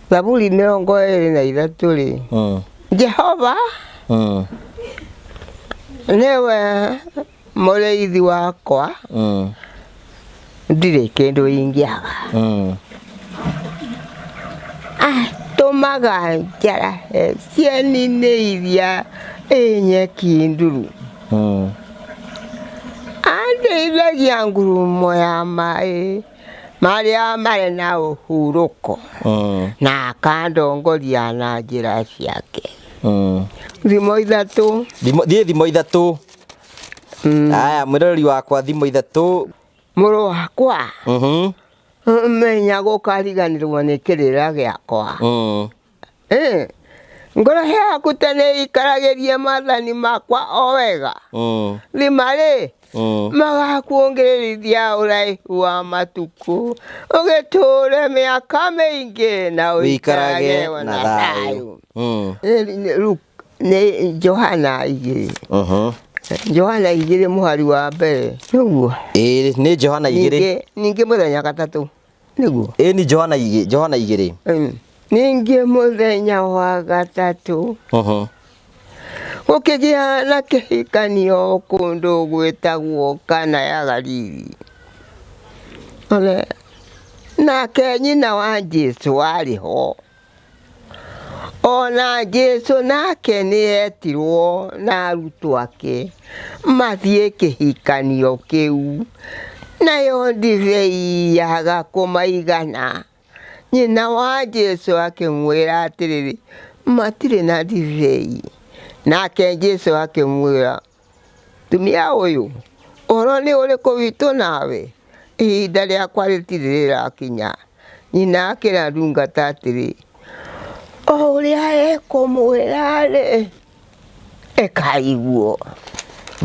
Zaburi 23 Jehova niwe mũrĩithi wakwa ndirĩ kĩndũ ingĩaga atũmaga njarahe cieni-inĩ iria nyeki nduru andeithagia ngurumo ya maĩ marĩa marĩ na ũhurũko na akandongoria na njĩra ciake. Thimo ithatũ thimo ithatũ aya mũrori wakwa thimo ithatũ mũrũ wakwa menya gũkariganĩrwo nĩ kĩrĩra gĩakwa ngoro yaku tene ikaragĩrie maathani makwa o wega rĩma-rĩ magakuongererithia ũraihu wa matukũ ũgĩtũũre mĩaka mĩingĩ na ũikarage na thayũ. Nĩ Johana 2 Johana 2 mũhari wa mbere nĩguo nĩ Johana 2 ningĩ mũthenya gatatũ nĩguo nĩ Johana 2 ningĩ mũthenya wa gatatũ gũkĩgĩa na kĩhikanio kũndũ gwĩtagwo Kana ya Galili. Nake nyina wa Jesũ arĩ ho. Ona Jesũ nake nĩetirwo na arutwo ake mathiĩ kĩhikanio kĩu, nayo ndibei yaga kũmaigana. Nyina wa Jesũ akĩmwĩra atĩrĩrĩ, matirĩ na ndibei. Nake Jesũ akĩmwĩra, tumia ũyũ, ũhoro nĩ ũrĩkũ witũ nawe? Ihinda rĩakwa rĩtirĩ rĩrakinya. Nyina akĩra ndungata atĩrĩ, o ũrĩa ekũmwĩra-rĩ, ĩkai guo.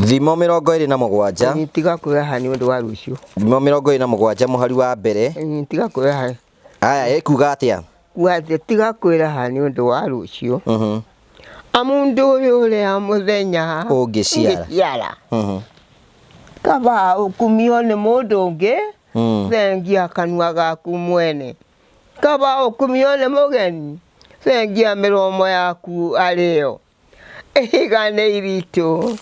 Thimo 27 tiga kwĩraha nĩ ũndũ wa rũciũ. Thimo 27 mũhari wa mbere tiga kwĩraha. Aya ĩkuga atĩa? Kuga tiga kwĩraha nĩ ũndũ wa rũciũ. Amundu ũyũ ũrĩa mũthenya ũngĩciara kaba ũkumio nĩ mũndũ ũngĩ thengia kanua gaku mwene. Kaba ũkumio nĩ mũgeni thengia mĩromo yaku arĩyo. Ihiga nĩ iritũ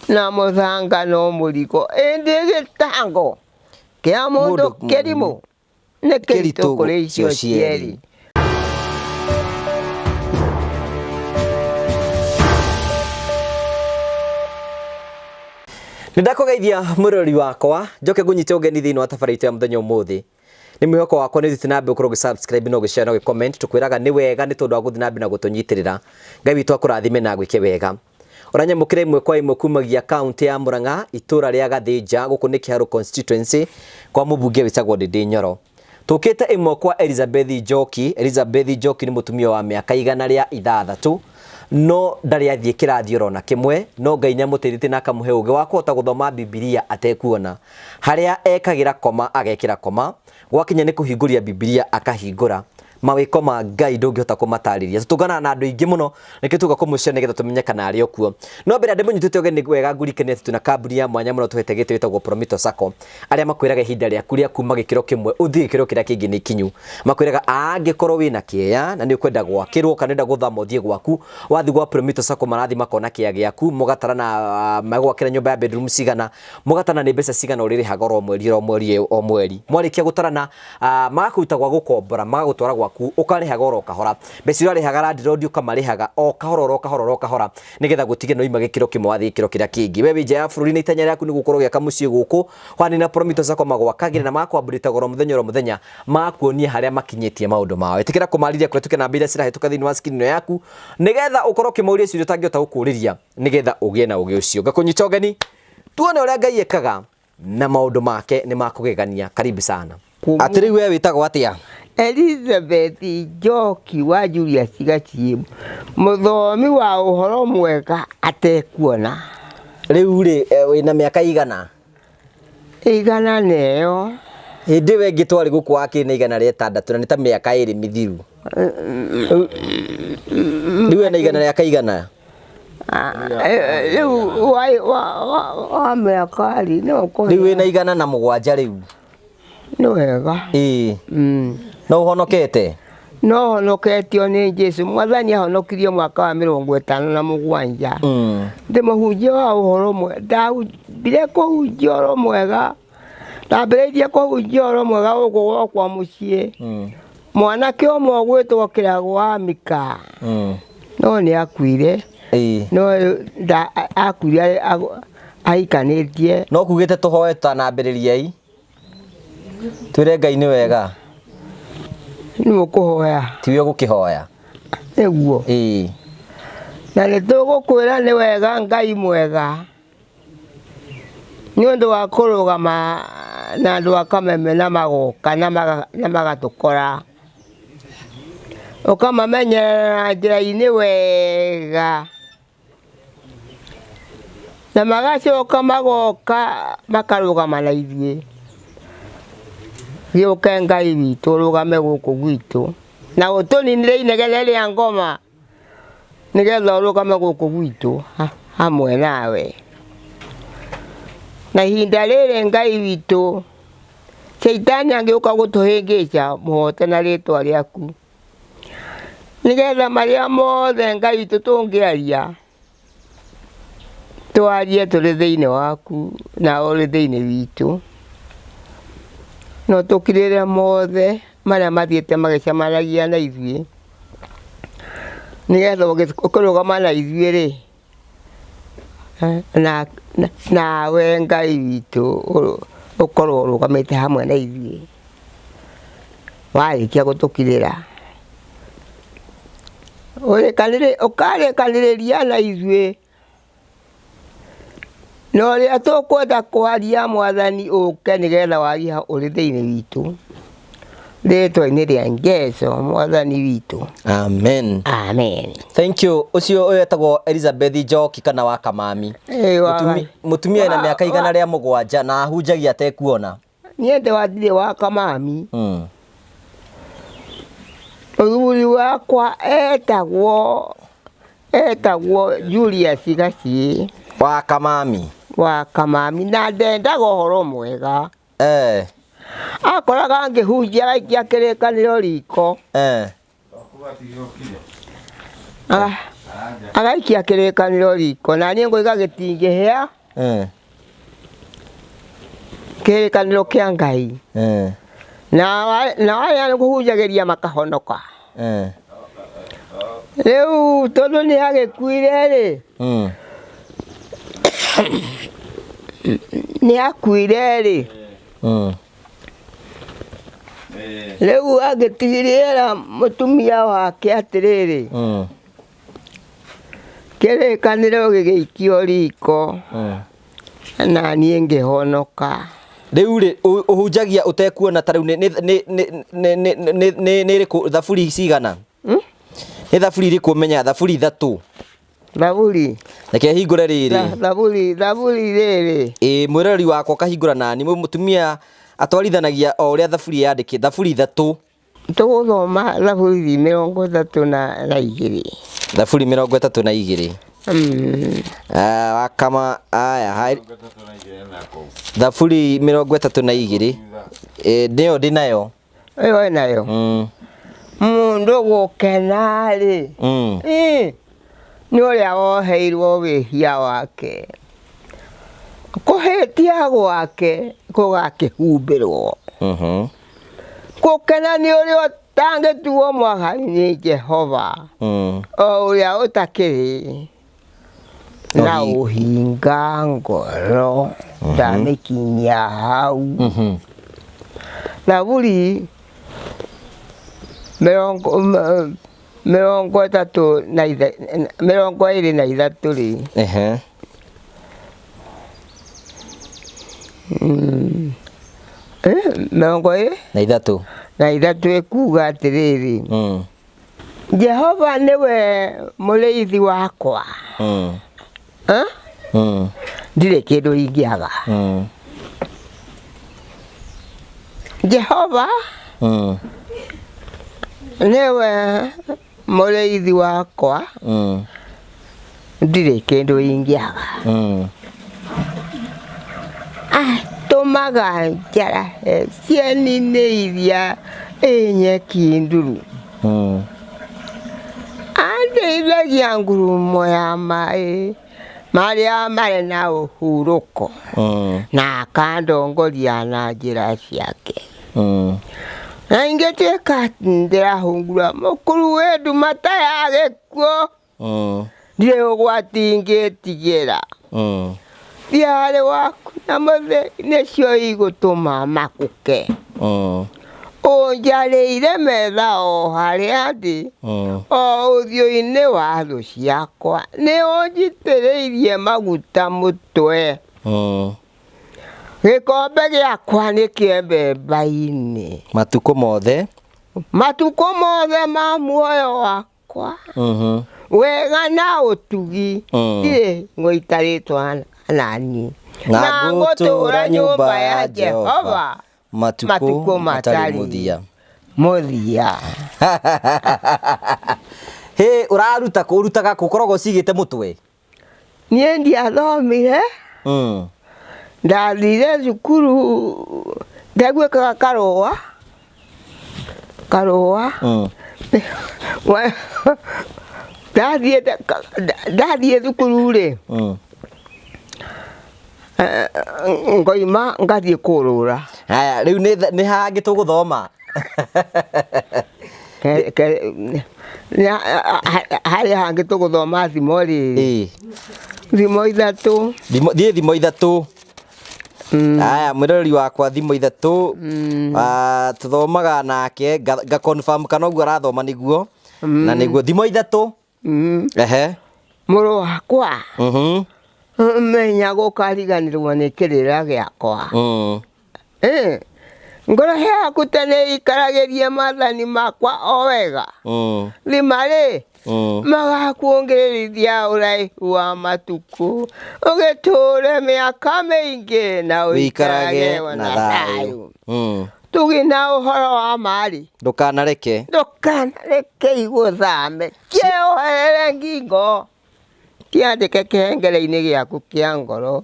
na mũthanga no mũrigo, ĩndĩ gĩtango kĩa mũndũ kĩrimũ nĩ kĩritũ kũrĩ icio cierĩ. Nĩndakũgeithia mũrori wakwa, njoke ngũnyite ũgeni thĩinĩ wa tabarĩra ya mũthenya ũmũthĩ. Nĩ mwĩhoko wakwa nĩ thiĩ na mbere ũkorwo ũgĩ-subscribe na ũgĩ-share na ũgĩ-comment. Tũkwĩraga nĩ wega nĩ tondũ wa gũthiĩ na mbere na gũtũnyitĩrĩra. Ngai witũ akũrathime na gwĩke wega. Ũranyamũkĩra ĩmwe kwa ĩmwe kumagia kaunti ya Mũrang'a, itũra rĩa Gathĩnja, gũkũ nĩ Kĩharũ constituency, kwa mũmbunge wĩtagwo Ndĩndĩ Nyoro. Tũkĩte ĩmwe kwa Elizabeth Njoki. Elizabeth Njoki nĩ mũtumia wa mĩaka 106, no ndarĩ athiĩ kĩrathi orona kĩmwe, no Ngai nĩamũteithĩtie na akamũhe ũgĩ wa kũhota gũthoma Bibilia atekuona. Harĩa ekagĩra koma agekĩra koma, gwakinya nĩ kũhingũria Bibilia akahingũra. Mawĩko ma Ngai ndũngĩhota kũmatarĩria. Tũtũngana na andũ aingĩ mũno, nĩkĩo tuga kũmũcira nĩgetha tũmenye kana arĩ okuo. No mbere andũ mũnyitĩte ũgeni wega ngurikanie atĩ twĩna kambuni ya mwanya mũno tũhete gĩtĩ wĩtagwo Prometo Sacco, arĩa makwĩraga ihinda rĩaku rĩa kuma gĩkĩro kĩmwe ũthiĩ gĩkĩro kĩrĩa kĩngĩ nĩ ikinyu. Makwĩraga angĩkorwo wĩna kĩeya na nĩ ũkwenda gwakĩrwo kana ũkwenda gũthama ũthiĩ gwaku, wathiĩ gwa Prometo Sacco marathi makona kĩeya gĩaku, mũgatarana magwakĩra nyũmba ya bedroom cigana, mũgatarana nĩ mbeca cigana ũrĩrĩhaga o mweri. Mwarĩkia gũtarana magakũruta gwa gũkombora, magagũtwara gwaku ũkarĩhaga oro kahora. Mbeca ũrarĩhaga landlord ũkamarĩhaga o kahora nĩgetha gũtigĩrĩra no ima gĩkĩro kĩmwe wathiĩ gĩkĩro kĩrĩa kĩngĩ. We wĩ nja ya bũrũri na itanya rĩaku nĩ gũkorwo gĩaka mũciĩ gũkũ, na Prometo Sacco magwakagĩra na magakwambũrĩte goro mũthenya magakuonia harĩa makinyĩtie maũndũ mao. Ĩtĩkĩra kũmarĩria kũhetũkĩra namba iria cirahĩtũka thĩinĩ wa screen yaku, nĩgetha ũkorwo ũkĩmauria ciũria ũtangĩhota gũkũrĩria, nĩgetha ũgĩe na ũgĩ ũcio. Ngakũnyita ũgeni, tuone ũrĩa Ngai ekaga na maũndũ make nĩ makũgegania. Karibu sana. Atĩ rĩu we wĩtagwo atĩa? Elizabeth Njoki wa Julius Gachiĩ, mũthomi wa ũhoro mwega atekuona. Rĩu rĩ wĩna mĩaka igana? 100 nĩyo. Hĩndĩ we ngĩtwarĩ gũkũ wakĩrĩ na 106 na nĩ ta mĩaka 2 mĩthiru. Rĩu wĩna igana rĩa kaigana? Rĩu wa mĩaka rĩ no ũkorwo. Rĩu wĩna 107 rĩu. Nĩ wega. No ũhonokete? no honoketio nĩ Jesu. Mwathani ahonokirie mwaka wa 57 ndĩ mũhunjia wa ũhoro mwega. Ndambire kũhunjia ũhoro mwega, ndambĩrĩirie kũhunjia ũhoro mwega gũkũ gwakwa mũciĩ. Mwanake ũmwe ũgwĩtwo Kĩrago wa Mika no nĩ akuire. No akuire ahikanĩtie. No kugĩte tũhoe tũtanambĩrĩria twĩre Ngai nĩ wega. Nĩ mũkũhoya. Tiwe gũkĩhoya. Nĩguo. Na nĩ tũgũkwĩra nĩ wega Ngai mwega, nĩ ũndũ wa kũrũgama na andũ a Kameme na magoka na magatũkora, ũkamamenyerera njĩra-inĩ wega, na magacoka magoka makarũgama na ithuĩ. Gĩũke Ngai witũ ũrũgame gũkũ gwitũ na ũtũninĩre inegene rĩa ngoma, nĩgetha ũrũgame gũkũ gwitũ hamwe nawe. Na ihinda rĩrĩ Ngai witũ, Shaitani angĩũka gũtũhĩngĩca, mũhote na rĩtwa rĩaku, nĩgetha marĩa mothe Ngai witũ tũngĩaria, twarie tũrĩ thĩinĩ waku na ũrĩ thĩinĩ witũ. No tũkirĩre mothe marĩa mathiĩte magĩcemanagia na ithuĩ, nĩgetha ũkĩrũgama na ithuĩ rĩ, nawe Ngai witũ ũkorwo ũrũgamĩte hamwe na ithuĩ warĩkia gũtũkirĩra. Ũkarĩkanĩrĩria na ithuĩ na ũrĩa tũkwenda kwaria Mwathani ũke, nĩgetha warie ũrĩ thĩinĩ witũ, rĩtwa-inĩ rĩa Jesũ Mwathani witũ. Amen. Amen. Thank you. Ũcio wetagwo Elizabeth Njoki kana wa Kamami. Mũtumia ena mĩaka 107 na ahunjagia atekuona. Niĩ ndĩwathire wa Kamami. Mũthuri wakwa etagwo Julius Gaciĩ wa Kamami. Wa Kamami, na ndendaga ũhoro mwega. Akoraga ngĩhunjia agaikia kĩrĩkanĩro riko. Agaikia kĩrĩkanĩro riko na niĩ ngoiga gĩtingĩhĩa. Kĩrĩkanĩro kĩa Ngai. Na arĩa kũhunjagĩria makahonoka. Rĩu tondũ nĩ agĩkuire rĩ, nĩ akuire rĩ, rĩu agĩtigĩrĩra mũtumia wake atĩrĩrĩ, kĩrĩkanĩro gĩgĩikio riko na niĩ ngĩhonoka. Rĩu rĩ ũhunjagia ũtekuona, ta rĩu nĩ rĩkũ thaburi cigana? Nĩ thaburi irĩkũ ũmenya? Thaburi 3. Thaburi. Reke hingũre rĩrĩ. Thaburi rĩrĩ. Mwĩrori wakwa kahingũra nani mũtumia atwarithanagia o ũrĩa thaburi yandĩkĩtwo. Thaburi 3. Tũgũthoma thaburi 32. Thaburi 32. Wakama aya thaburi 32. Nĩyo ndĩnayo. Ĩyo nayo. Mũndũ gũkena rĩ, nĩ ũrĩa woheirwo wĩhia wake, kũhĩtia gwake gũgakĩhumbĩrwo. Gũkena nĩ ũrĩa ũtangĩtuo mwagari nĩ Jehova, o ũrĩa ũtakĩrĩ na ũhinga ngoro ndamĩkinyia hau. Thaburi 23 rĩ. Na ithatũ ĩkuga atĩrĩrĩ, Jehova nĩwe mũrĩithi wakwa, ndirĩ kĩndũ ingĩaga. Jehova nĩwe mũrĩithi wakwa, ndirĩ kĩndũ ingĩaga. Atũmaga njarahe cieni-inĩ iria nyeki nduru, andeithagia ngurumo ya maĩ marĩa marĩ na ũhurũko na akandongoria na njĩra ciake. Na ingĩtuĩka ndĩrahungura mũkuru wĩ ndumata ya gĩkuũ, ndirĩ ũgwati ingĩtigĩra. Thiarĩ waku na mũthĩ nĩcio igũtũma makũke. Ũnjarĩire metha o harĩa ndĩ, o ũthiũ-inĩ wa thũ ciakwa, nĩ ũnjitĩrĩirie maguta mũtwe. Gĩkombe gĩakwa nĩ kĩembemba-inĩ matukũ mothe ma muoyo wakwa. Wega na ũtugi ndirĩ ngũitarĩtwo nani, na ngũtũũra nyũmba ya Jehova matukũ matarĩ mũthia. Hĩ, ũrutaga kũkoragwo cigĩte mũtwe? Niĩ ndiathomire, ndathire thukuru ndagwĩkaga karũa. Ndathiĩ thukuru-rĩ, ngoima ngathiĩ kũrũra. Haya, rĩu nĩ hangĩ tũgũthoma? Harĩ hangĩ tũgũthoma thimo rĩrĩ, thimo ithatũ. Thiĩ thimo ithatũ. Haya, mwĩroreri wakwa, thimo ithatũ tũthomaga nake, nga confirm kana ũguo arathoma nĩguo, na nĩguo thimo ithatũ. Mũrũ wakwa, menya gũkariganĩrwo nĩ kĩrĩra gĩakwa. Ngoro yaku tene ikaragĩrie maathani makwa o wega. Rĩma-rĩ, magakuongererithia ũraihu wa matukũ, ũgĩtũũre mĩaka mĩingĩ na ũikarage na thayũ. Tugi na ũhoro wa marĩ, ndũkanareke igũthame, kĩoherere ngingo, kĩandĩke kĩhengere-inĩ gĩaku kĩa ngoro.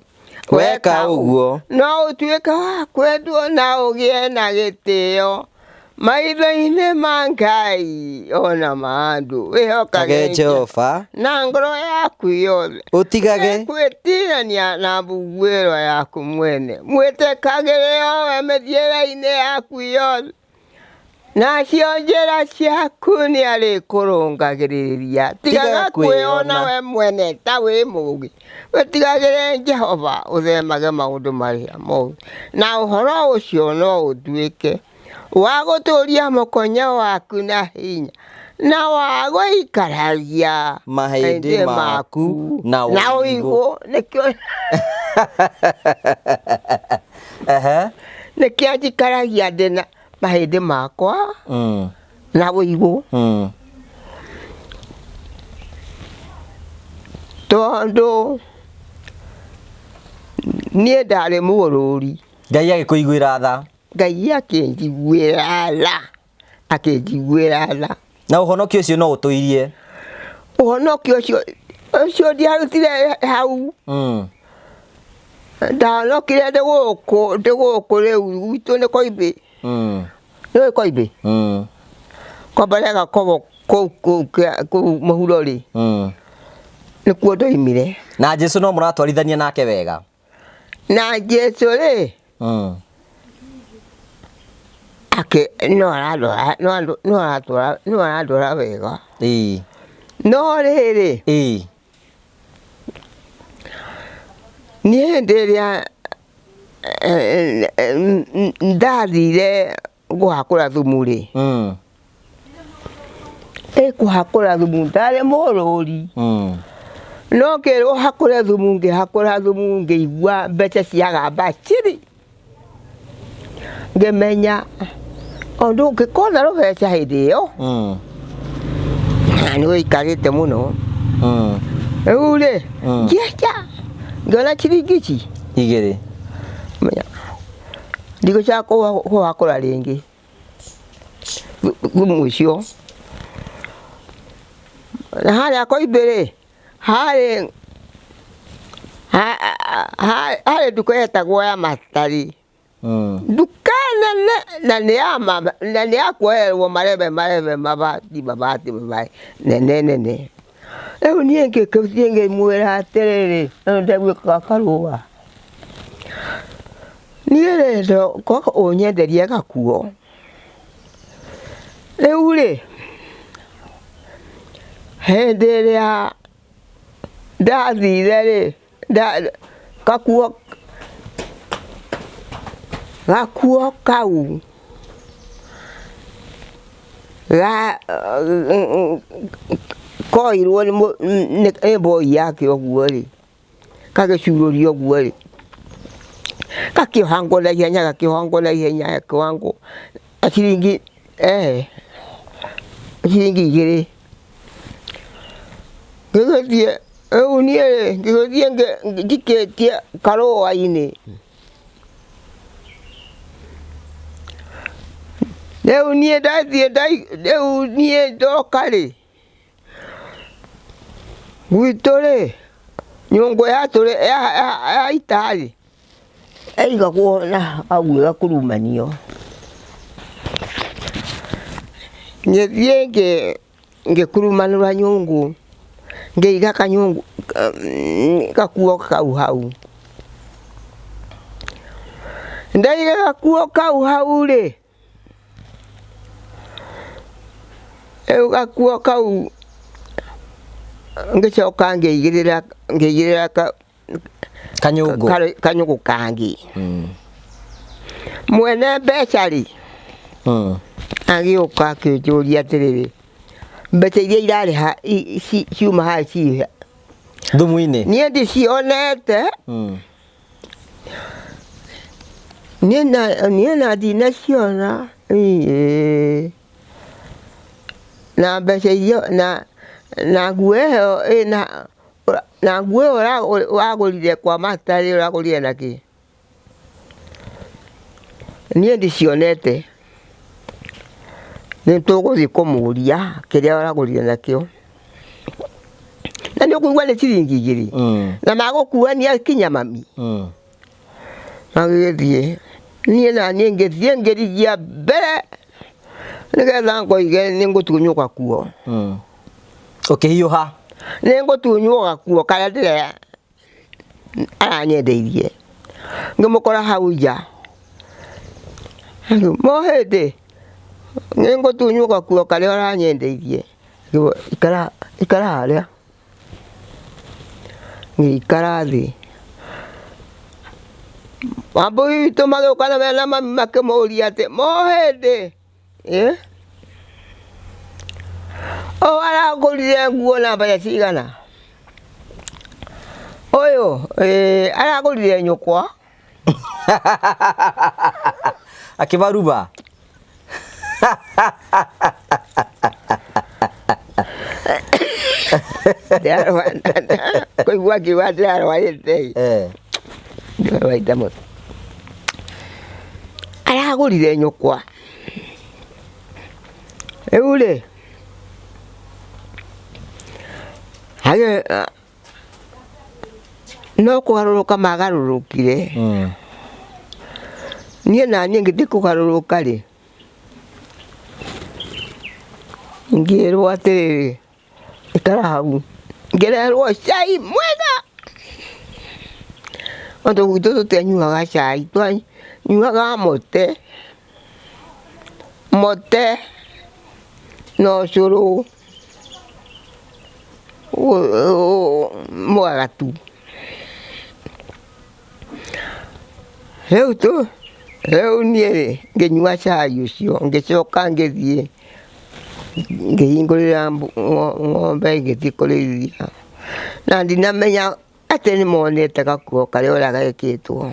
Weka ũguo no ũtuĩke wa kwendwo na ũgĩe na gĩtĩo maitho-inĩ ma Ngai ona ma andũ. Wĩhokage Jehova na ngoro yaku yothe, ũtigage gwĩtirania na mbugũĩro yaku mwene, mwĩtĩkagĩre owe mĩthiĩre-inĩ yaku yothe, nacio njĩra ciaku nĩ arĩkũrũngagĩrĩria. Tigaga kwĩona we mwene ta wĩ mũũgĩ, wĩtigagĩre Jehova, ũthemage maũndũ marĩa moru, na ũhoro ũcio no ũtuĩke wa gũtũũria mũkonyo waku na hinya, na wa gũikaragia mahĩndĩ maku na ũigũ. Nĩkĩo njikaragia ndĩ na mahĩndĩ makwa na ũigũ, tondũ niĩ ndarĩ mũgũrũri. Ngai agĩkũiguĩra tha. Ngai akĩnjiguĩra tha. Na ũhonokio ũcio no ũtũirie? Ũhonokio ũcio ndiarutire hau. Ndanokire ndĩ gũkũ rĩu gwitũ nĩ Koimbĩ. Nĩũĩ Koimbĩ? Kwamba Gakobo kũu mũhuro-rĩ, nĩkuo ndoimire. Na Jesũ no mũratwarithania nake wega? Na Jesũ-rĩ, no aratwara wega. No rĩrĩ, niĩ hĩndĩ ĩrĩa ndathire kũhakũra thumu-rĩ, kũhakũra thumu ndarĩ mũgũrũri. No ngĩrwo hakũre thumu, ngĩhakũra thumu, ngĩigua mbeca ciagamba chiri, ngĩmenya ũndũ ũngĩkona rũbeca hĩndĩ ĩyo nĩ gũikarĩte mũno. Rĩu-rĩ, ngĩenja ngĩona ciringi ici 2 ndigũcoka kũhakũra rĩngĩ thumu ũcio. Na harĩa Koimbĩ-rĩ, harĩ nduka yetagwo ya Matari, nduka na ni akwerwo marebe mabati nene eu nie ngä mwä atiriri ndagwä karua niä rendo koko å nyenderie gakuo rä u rä hĩndĩ ĩrĩa ndathire rĩ gakuo kau koirwo nĩ mboi yake ũguo rĩ gagĩcurũrio ũguo rĩ gakĩohangwo na ihenya gakĩohangwo ciringi igĩrĩ ngĩgĩthiĩ rĩu niĩ rĩ ngĩgĩthiĩ njikĩtie karũa-inĩ rĩu niĩ ndathiĩ ndoka rĩ gwitũ rĩ nyũngũ ya ita rĩ ĩigagwo na hau ĩgakurumanio ngĩthiĩ ngĩkurumanĩra nyũngũ ngĩiga kanyũngũ gakuo kau hau ndaiga gakuo kau hau rĩ rĩu gakuo kau ngĩcoka ngĩigĩrĩra kanyũngũ kangĩ mwene mbeca rĩ agĩũka akĩnjũria atĩrĩrĩ mbeca iria irarĩha ciuma haha ciĩ thumu-inĩ niĩ ndicionete niĩ na ndinaciona na mbeca icio na nguo ĩyo na nguo ĩyo wagũrire kwa mata rĩ ũragũrire na kĩ niĩ ndicionete nĩ tũgũthiĩ kũmũria kĩrĩa ũragũrire nakĩo na nĩ ũkũigua nĩ ciringi igĩrĩ na magũkuania kinya mami magĩgĩthiĩ niĩ na niĩ ngĩthiĩ ngĩrigia mbere nĩgetha ngoige nĩ ngũtunywo kuo ũkĩhiũha nĩ ngũtunywo gakuo karĩa ndĩrĩa aranyendeirie ngĩmũkora hau nja mohĩndĩ nĩ ngũtunywo gakuo karĩa aranyendeirie ikara harĩa ngĩikara thĩ wambũi witũ magĩũka na mena mami makĩmũria atĩ mohĩndĩ ũyũ aragũrire nguo na mbeca cigana ũyũ aragũrire nyũkwa akĩbaruba kũigua akiuga ndĩrarwarĩte ndĩrawaita mũno aragũrire nyũkwa rĩu rĩ no kũgarũrũka magarũrũkire niĩ na niĩ ngĩthiĩ kũgarũrũka rĩ ngĩrwo atĩrĩrĩ ikara hau ngĩreherwo cai mwega tondũ gwitũ tũtianyuaga cai twanyuaga mũte na ũcũrũ mwega tu rĩu niĩ rĩ ngĩnyua cai ũcio ngĩcoka ngĩthiĩ ngĩhingũrĩra ng'ombe ngĩthiĩ kũrĩithia na ndinamenya atĩ nĩ monete gakuo karĩa ũrĩa gekĩtwo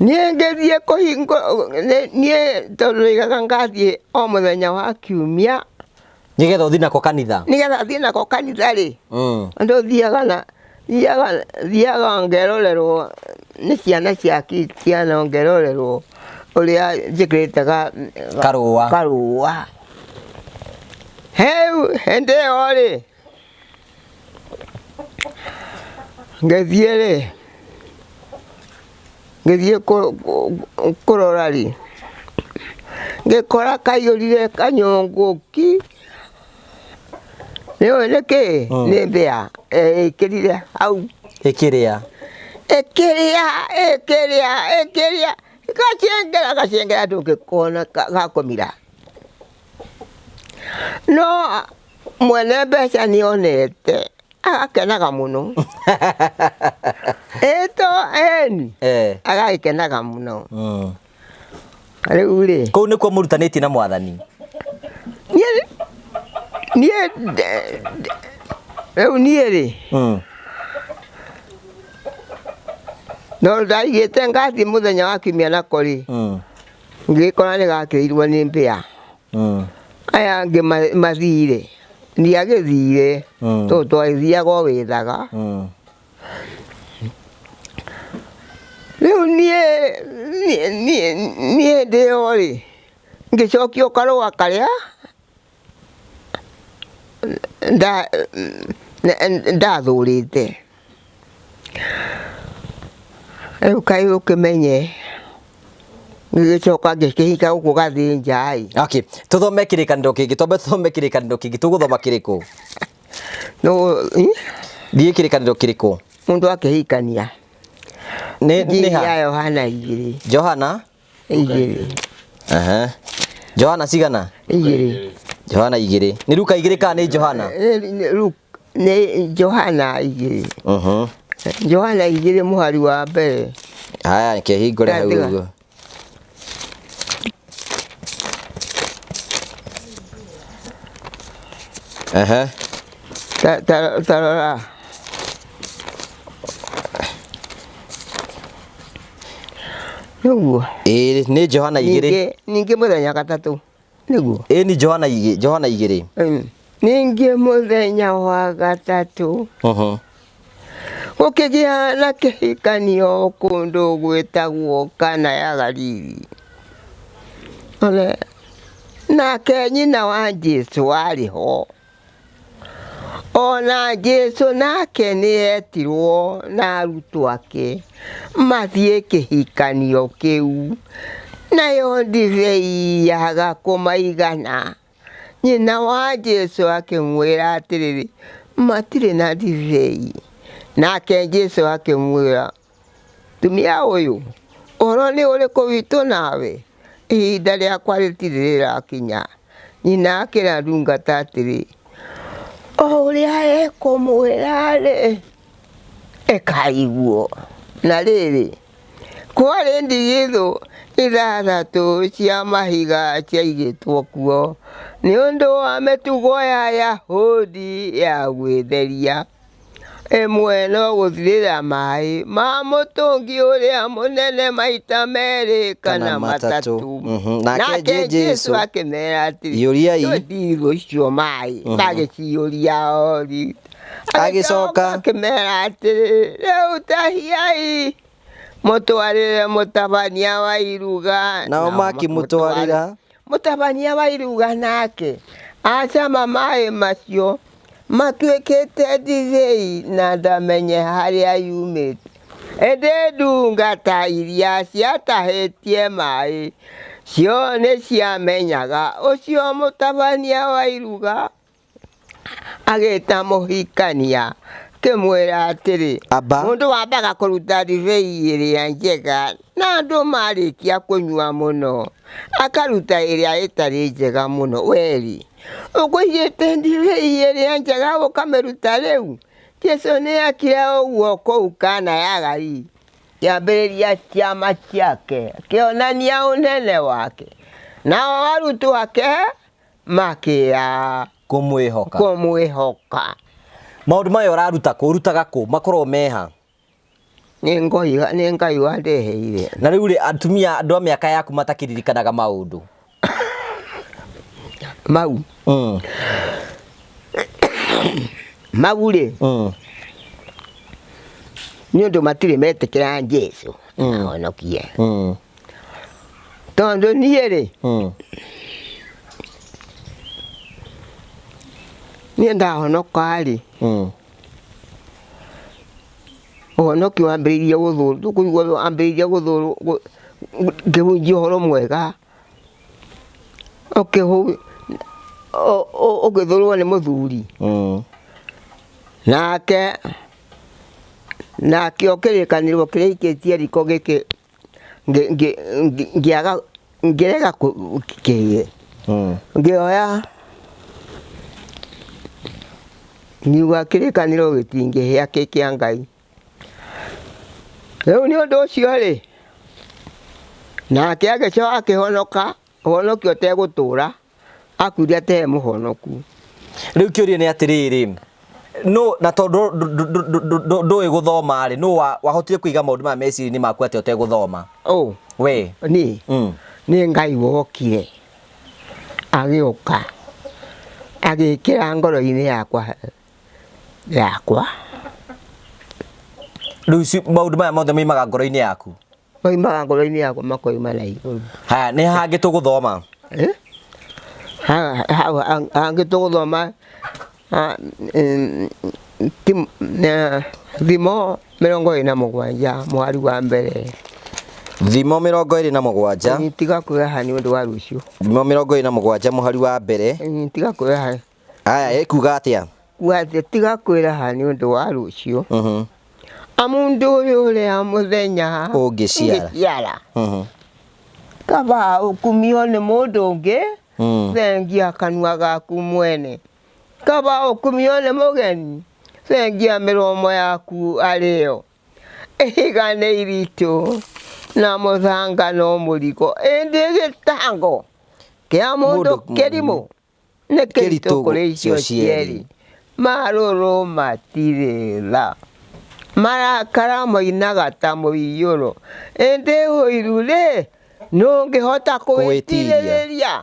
niĩ ngĩthiĩ niĩ tondũ rĩigaga ngathiĩ o mũthenya wa kiumia nĩgetha ũthiĩ nako kanitha rĩ andũ thiaga ngerorerwo nĩ ciana cia Kristiano ngerorerwo ũrĩa njĩkĩrĩte karũa rĩu hĩndĩ ĩyo rĩ ngĩthiĩ rĩ ngithie kurora ri ngikora kaiyurire kanyonguki niyo niki ni mbia ikirire au ikiria gacengera ndungikona gakomira no mwene mbeca nionete agakenaga muno eni agagikenaga muno riu ri kuu nikuo murutanitie na mwathani riu nie ri no ndaigite ngathi muthenya wa kiumia nako ri ngikora ni gakirirwo ni mbia aya angi mathire ndiagithire to twathiaga withaga riu nie ndio ri ngicokio karua karia ndathurite riu kai ukimenye ngicoka ngikihika guku gathinja ai okay tuthome kirikaniro kingi tombe tuthome kirikaniro kingi tuguthoma kiriku no thie kirikaniro kiriku mundu akihikania ni ha Yohana 2 Johana 2 Johana cigana 2 Johana 2 ni Luka 2 kana ni Johana ni Johana 2 Johana 2 muhari wa mbere haya nikihingure hau uguo tarora nuguo ni Johana 2 ningi muthenya gatatu niguo ni Johana 2 ningi muthenya wa gatatu gukigia na kihikanio kundu gwitagwo Kana ya Galili ole nake nyina wa Jesu ariho ona Jesu nake nietirwo na arutwo ake mathie kihikanio kiu nayo ndivei yaga kumaigana nyina wa Jesu akimwira atiriri matire na ndivei nake Jesu akimwira tumia uyu oro ni uriku witu nawe ihinda riakwa ritirira kinya nyina akira ndungata atiri uria ekumwira ri ekaiguo na riri kwari ndigithu ithathatu cia mahiga ciaigitwo kuo ni undu wa mitugo ya Ayahudi ya gwitheria emwe no guthirira mai ma mutungi uria munene maita meri kana matatu nake Jesu akimera ati yuriai ndigo icio mai bagiciuria ori agicoka akimera ati riu tahiai mutwarire mutabania wa iruga nao makimutwarira mutabania wa iruga nake acama mai macio matwikite ndivei na ndamenye haria yumite ende ndungata iria ciatahitie mai cio ni ciamenyaga ucio mutabania wa iruga agita muhikania kimwira atiri mundu wambaga kuruta ndivei iria njega na andu marikia kunyua muno akaruta iria itari njega muno weri ukwiyete ndivei iria njega ukameruta riu Jesu ni akira uguo kuu Kana ya Galili kiambiriria ciama ciake kionania unene wake nao arutwo ake makia kumwihoka maundu mayo raruta kurutaga ku makorwo meha ni ngai wandeheire na riu ri atumia andu a miaka yaku matakiririkanaga maundu mau mau ri ni undu matire metikira Jesu ahonokie tondu nie ri ni ndahonoka ri ũhonokio wambĩrĩirie gũthũrwo, tũkũigua wambĩrĩirie gũthũrwo ngĩhunjia ũhoro mwega, ũkĩthũrwo nĩ mũthuri nake okĩrĩkanĩrwo kĩrĩikĩtie riko gĩkĩ ngĩrega kĩgĩ ngĩoya ngiuga kĩrĩkanĩro gĩtingĩhĩa kĩa Ngai. Rĩu nĩ ũndũ ũcio rĩ, nake agĩcoka akĩhonoka, ũhonokio ũtegũtũra, akuire atarĩ mũhonoku. Rĩu kĩũria nĩ atĩrĩrĩ, no na tondũ ndũĩ gũthoma rĩ, no wahotire kũiga maũndũ maya meciria-inĩ maku atĩ ũtegũthoma? We nĩ Ngai wokire agĩũka agĩkĩra ngoro-inĩ yakwa. Rĩu maũndũ maya mothe moimaga ngoro-inĩ yaku? Moimaga ngoro-inĩ yakwa, makoima na igũrũ. Haya, nĩ hangĩ tũgũthoma? Hangĩ tũgũthoma Thimo 27 mweri wa mbere. Thimo 27. Tiga kwĩraha nĩ ũndũ wa rũciũ. Thimo 27 mũhari wa mbere. Tiga kwĩraha. Aya, ĩkuga atĩa? Tiga kwĩraha nĩ ũndũ wa rũciũ. Amundu ũrĩa mũthenya ũngĩciara. Kaba ũkumio nĩ mũndũ ũngĩ, thengia kanua gaku mwene. Kaba ũkumio nĩ mũgeni, thengia mĩromo yaku arĩo. Ihiga nĩ iritũ na mũthanga no mũrigo, ĩndĩ gĩtango kĩa mũndũ kĩrimũ nĩ kĩritũ kũrĩ icio cierĩ. Marũrũ matirĩ tha, marakara moinaga ta mũiyũro, ĩndĩ ũiru rĩ ndũngĩhota kwĩtirĩrĩria.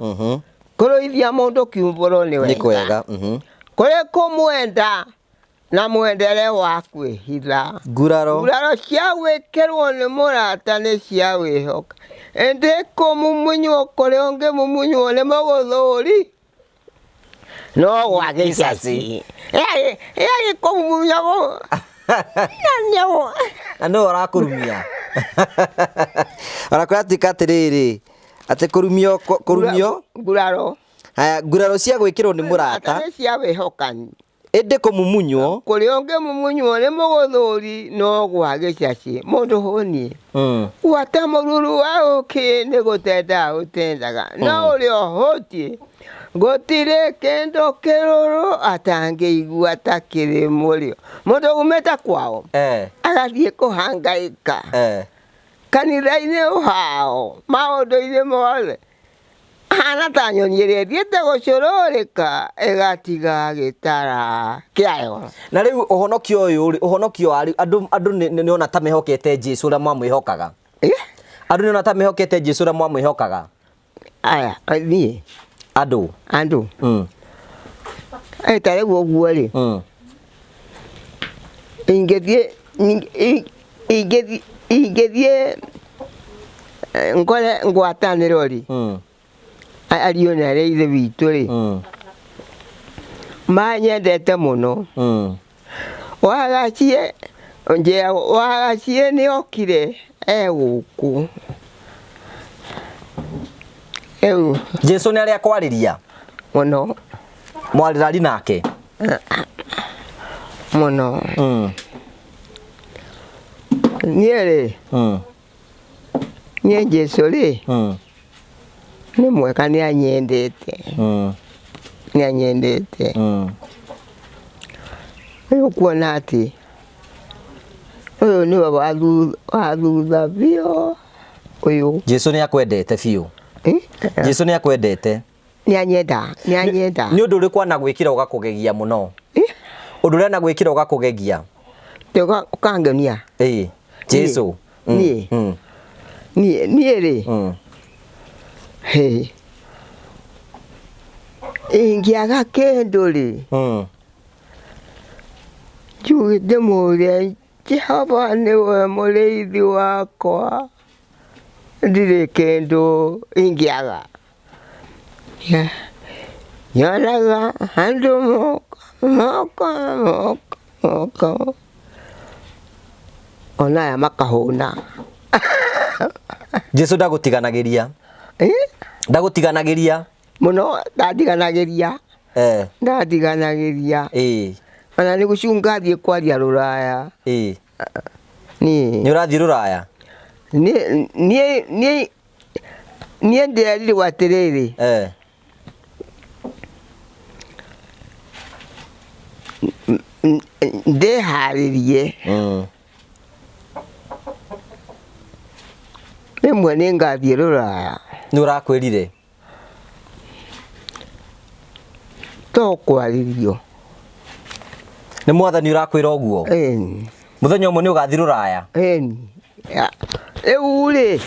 Kũrũithia mũndũ kiumbũro nĩ wega, kũrĩ kũmwenda na mwendere wa kwĩhitha. Nguraro cia gwĩkĩrwo nĩ mũrata nĩ cia wĩhoka, ĩndĩ kũmumunywo kũrĩ ũngĩmumunywo nĩ mũgũthũri no gwa gĩcaci. Kũmumunywo na no ũrakũrumia. Arakwĩratika atĩrĩrĩ, atĩ kũrumio haya, nguraro cia gwĩkĩrwo nĩ mũrata nĩ cia wĩhokani, ĩndĩ kũmumunywo kũrĩ ũngĩmumunywo nĩ mũgũthũri no gwa gĩcaci. Mũndũ hũnie gwata mũruru wa ũkĩ nĩ gũtenda ũtendaga, no ũrĩa ũhũtiĩ gũtirĩ kĩndũ kĩrũrũ atangĩigua ta kĩrĩ mũrĩo. Mũndũ umĩte kwao agathiĩ kũhangaika kanitha-inĩ wao, maũndũ-inĩ mothe, hana ta nyoni ĩrĩa ĩthiĩte gũcũrũrĩka ĩgatiga gĩtara kĩayo. Na rĩu ũhonokio ũyũ rĩ, ũhonokio andũ nĩona ta mehokete Jesũ ũrĩa mwamwĩhokaga? Andũ nĩona ta mehokete Jesũ ũrĩa mwamwĩhokaga? Aya, niĩ andũ ta rĩu ũguo rĩ, ingĩthiĩ ngore ngwatanĩro rĩ, ariũ na arĩa ithe witũ rĩ, manyendete mũno. Wagacie nĩ okire gũkũ. Jesũ nĩ arĩa kwarĩria mũno, mwarĩrari nake mũno. Niĩ rĩ, niĩ Jesũ rĩ nĩ mwega, nĩ anyendete, nĩ anyendete. Rĩu kuona atĩ ũyũ nĩwe wathutha biũ ũyũ. Jesũ nĩ akwendete biũ? Jesũ nĩ akwendete? Nĩ anyenda, nĩ anyenda. Nĩ ũndũ ũrĩkũ anagwĩkĩra ũgakũgegia mũno? Ũndũ ũrĩa anagwĩkĩra ũgakũgegia? Ũkangenia? Jesũ niĩ rĩ, ingĩaga kĩndũ rĩ, njugĩ ndĩmũrie Jehova nĩwe mũrĩithi wakwa, ndirĩ kĩndũ ingĩaga. Nyonaga andũ moka, ona ya makahuna Jesu ndagutiganagĩria ndagutiganagĩria muno ndadiganagiria ndadiganagiria ona ni gucunga thie kwaria ruraya ni urathie ruraya ni nderire watiriri ndeharirie rimwe ni ngathie ruraya ni urakwirire to kwaririo ni mwathani urakwira uguo muthenya umwe ni ugathie ruraya uri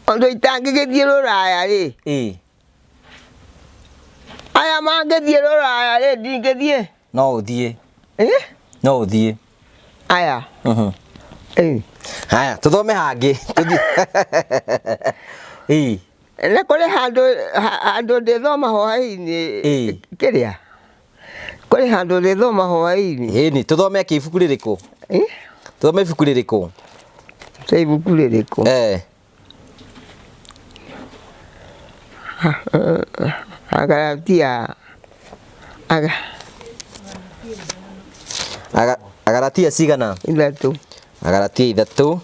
ondo itangigithie ruraya ri aya mangithie ruraya ri ndingithie no uthie no uthie aya haya tuthome hangi tuthie na kuri handu ndithoma hwaini kiria kuri handu ndithoma hwaini ni tuthome kibuku ririku tuthome ibuku ririku sai ibuku ririku Agalatia cigana ithatu Agalatia 3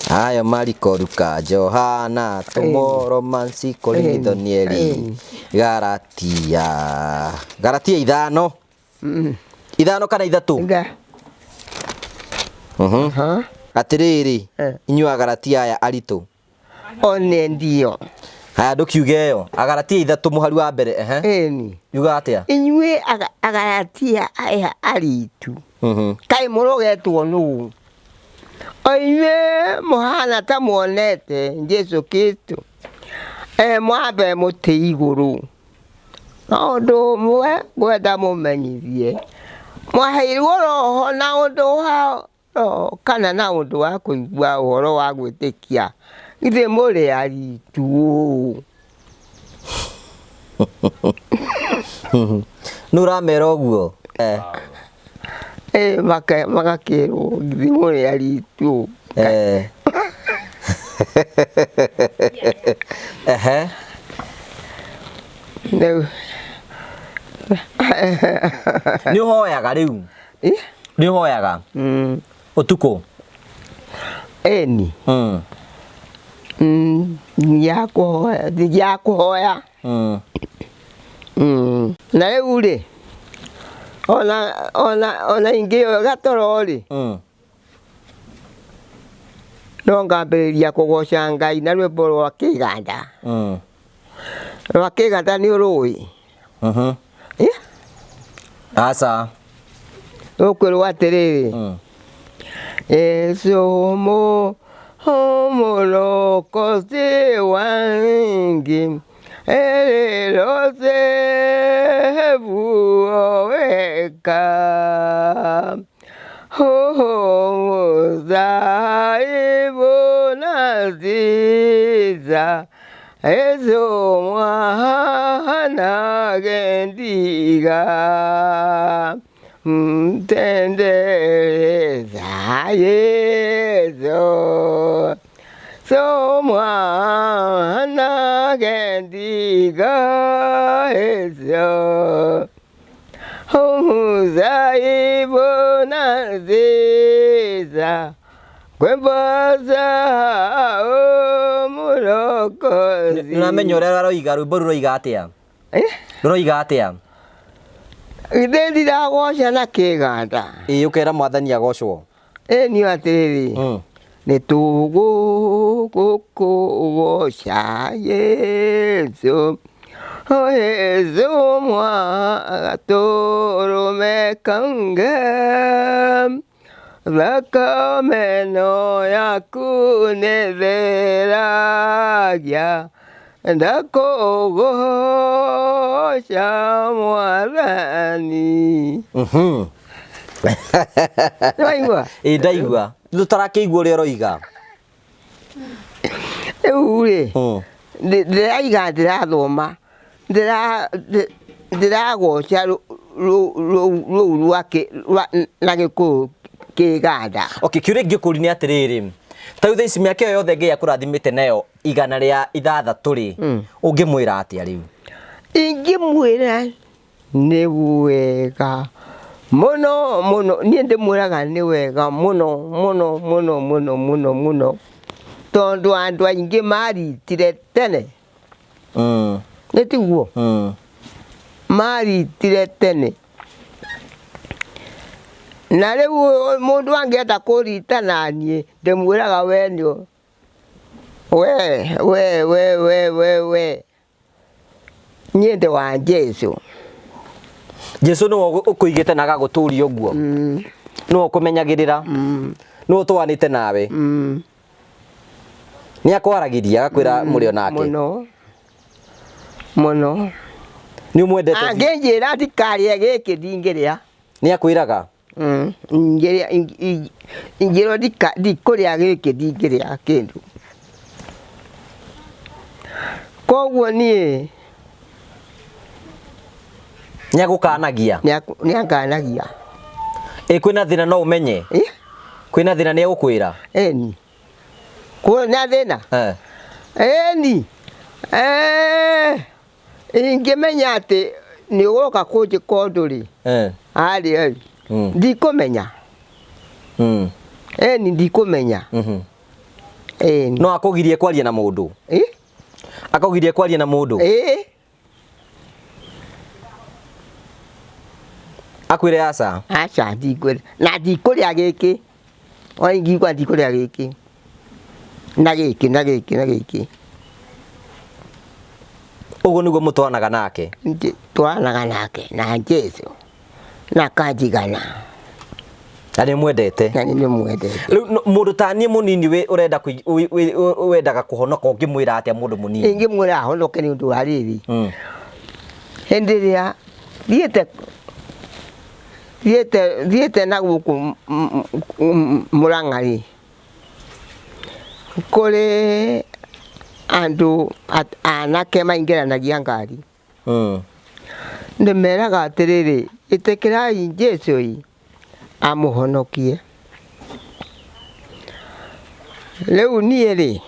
aya Mariko Luka Johana Tomo Romansi Korinithonieri Galatia 5 ithano kana ithatu atiriri inyuĩ Agalatia aya aritu one ndio haya ndukiuge yo Agalatia 3 muhari wa mbere yuga atia inyuĩ Agalatia aya aritu kai murogetwo nu oinyuĩ muhana ta muonete Jesu Kristo mwambe muti iguru maundu mwe ngwenda mumenyithie mwaheirwo roho na undu wa kana na undu wa kuigua uhoro wa gwitikia ithe muri aritu nuramera uguo magakirwo ithe muri aritu ni uhoyaga riu ni uhoyaga utuko eni ya kuhoya na riu ri ona ingi gatoro ri no ngambiriria kugoca Ngai na rwimbo rwa kiganda ni urui asa ukwirwo atiriri esomo homolokosi wangi elose buoweka homozaebo naziza ezo mwana gendiga tendereza yezo so mwana gendiga ezo homozaebo naziza kwembaza mulokozi namenyo rero roiga rwimbo roiga atia roiga atia Idendi da goca na kiganda ukera mwathani agocwo ni atiriri ni tugu kugoca Yesu Yesu mwa turume kange Lakameno yaku netheragia ndakugoca mwathani ndaigua ndaigua tutarakĩigua ũrĩa ũroiga rĩu rĩ ndĩraiga ndĩrathoma ndĩragoca rũu na Gĩkũyũ Kĩganda. Okay, kiure ngĩkũri nĩ atĩrĩrĩ. Tau thaa ici mĩaka ĩyo yothe Ngai akũrathimĩte nayo 106 rĩ. Ũngĩmwĩra atĩa rĩu? Ingĩmwĩra nĩ wega mũno mũno, niĩ ndĩmwĩraga nĩ wega mũno mũno mũno mũno mũno mũno, tondũ andũ aingĩ maritire tene. Nĩ tiguo? Maritire tene. Na rĩu mũndũ angĩenda kũrita na niĩ ndĩmwĩraga we nĩo we niĩ ndĩ wa Jesu. Jesu no ũkũigĩte na agagũtũria ũguo. No ũkũmenyagĩrĩra. No ũtwanĩte nawe. Nĩ akwaragĩria agakwĩra mũrĩ onake. Mũno mũno. Nĩ ũmwendete. Angĩnjĩra ndikarĩe gĩkĩ ndingĩrĩa. Nĩ akwĩraga. Ingĩrwo ndikũrĩa gĩkĩ ndingĩrĩa kĩndũ. Koguo niĩ nĩ agũkanagia. Nĩ akanagia. Kwĩna thĩna no ũmenye. Kwĩna thĩna nĩ agũkwĩra. Eni. Kwĩna thĩna? Eni. Ingĩmenya atĩ nĩ ũgoka kũnjĩka ũndũ rĩ. Harĩ ndikũmenya. Eni ndikũmenya. No akũgirie kwaria na mũndũ. Akũgirie kwaria na mũndũ. Akwĩre aca. Aca ndikwĩra. Na ndikũrĩa gĩkĩ. Ona ingĩigua ndikũrĩa gĩkĩ. Na gĩkĩ. Ũguo nĩguo mũtwanaga nake. Twanaga nake na Jesu. Na kanjigana. Na nĩ mwendete. Na nĩ mwendete. Rĩu mũndũ ta niĩ mũnini wendaga kũhonoka ũngĩmwĩra atĩa mũndũ mũnini? Ingĩmwĩra ahonoke nĩ ũndũ wa rĩrĩ. Hĩndĩ ĩrĩa thiĩte na gũkũ Mũrang'a rĩ, kũrĩ andũ anake maingĩranagia ngari. Ndĩmeraga atĩrĩrĩ, ĩtĩkĩrai Jesu amũhonokie. Rĩu niĩ rĩ,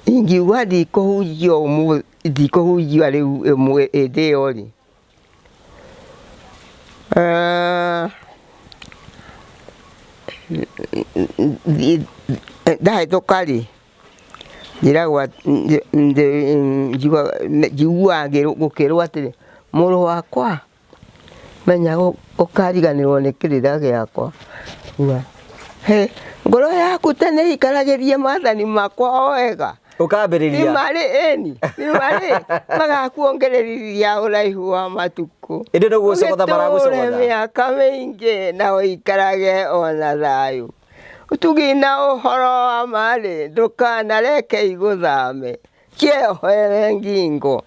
ingiuga ndikũhunjia rĩu hĩndĩ ĩyo rĩ, ndahĩtũka rĩ, njiguaga gũkĩrwo atĩrĩ, mũrũ wakwa menya ũkariganĩrwo nĩ kĩrĩra gĩakwa. Ngoro yaku tene ikaragĩrie maathani makwa o wega. Ũkambĩrĩria. Nĩmarĩ magakuongererithia ũraihu wa matukũ. Ĩndĩ nĩguo gũcogotha maragũcogotha. Ũtũũre mĩaka mĩingĩ na ũikarage ona thayũ. Ũtugi na ũhoro wa marĩ ndũkanareke igũthame. Kĩohere ngingo.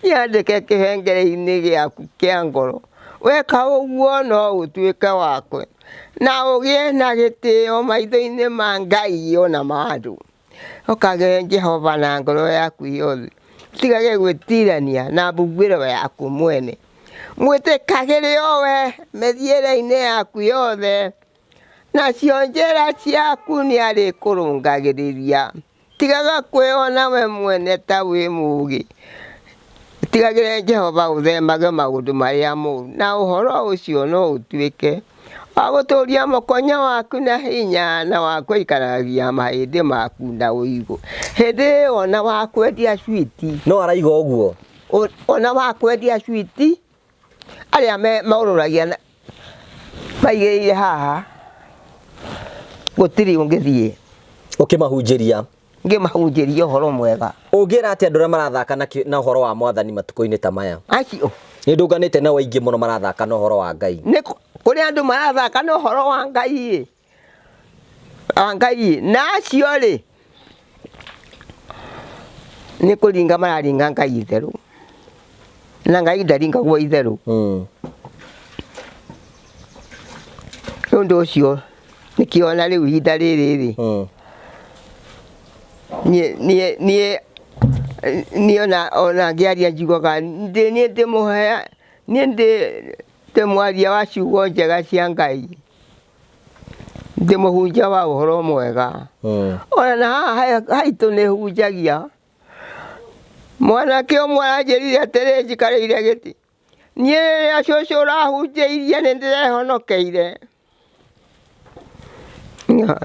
Yandĩke kĩhengere-inĩ gĩaku kĩa ngoro. Weka ũguo no ũtuĩke wakwe. Na ũgĩe na gĩtĩo maitho-inĩ ma Ngai ona ma andũ. Ũkage Jehova na ngoro yaku yothe. Ũtigage gwĩtirania na mbugĩro yaku mwene. Mwĩtĩkagĩre o we mĩthiĩre-inĩ yaku yothe. Nacio njĩra ciaku nĩ arĩkũrũngagĩrĩria. Tigaga kwĩona we mwene ta wĩ mũũgĩ. Tigagĩre Jehova ũthemage maũndũ marĩa moru. Na ũhoro ũcio no ũtuĩke wa gũtũũria mũkonyo waku na hinya na wa gũikaragia mahĩndĩ maku na ũigũ. Hĩndĩ ĩyo ona wa kwendia switi. No araiga ũguo. Ona wa kwendia switi arĩa maũrũragia maigĩrĩire haha gũtirĩ ũngĩthiĩ. Ũkĩmahunjĩria. Ngĩmahunjĩria ũhoro mwega. Ũngĩra atĩ andũ arĩa marathaka na ũhoro wa Mwathani matukũ-inĩ ta maya? Acio. Nĩ ndũnganĩte na aingĩ mũno marathaka na ũhoro wa Ngai. Nĩ kũrĩ andũ marathaka na ũhoro wa Ngai. Na acio rĩ, nĩ kũringa mararinga Ngai itherũ. Na Ngai ndaringagwo itherũ. Nĩ ũndũ ũcio nĩkĩona rĩu ihinda rĩrĩ rĩ, niĩ ona ngĩaria njiugaga niĩ ndĩmũhe, niĩ ndĩmwaria wa ciugo njega cia Ngai, ndĩmũhunjia wa ũhoro mwega. Ona na haha haitũ nĩ hunjagia. Mwanake ũmwe anjĩrire atĩrĩ njikarĩire gĩtĩ, niĩ rĩrĩa cũcũ ũrahunjĩirie nĩ ndĩrehonokeire.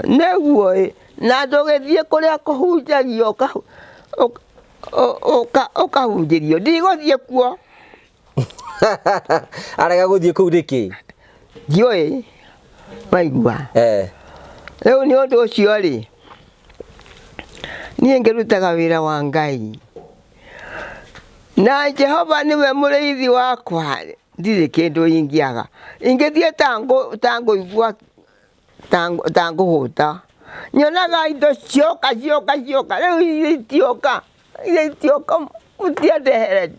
Nĩguo na ndũgĩthiĩ kũrĩa kũhunjagio ũkahunjĩrio, ndigũthiĩ kuo. Arega gũthiĩ kũu nĩkĩ? Ndiũĩ, waigua. Rĩu nĩ ũndũ ũcio rĩ, niĩ ngĩrutaga wĩra wa Ngai, na Jehova nĩwe mũrĩithi wakwa, ndirĩ kĩndũ ingĩaga. Ingĩthiĩ ta ngũigua ta ngũhũta, nyonaga indo cioka, rĩu itioka mũtiandehere.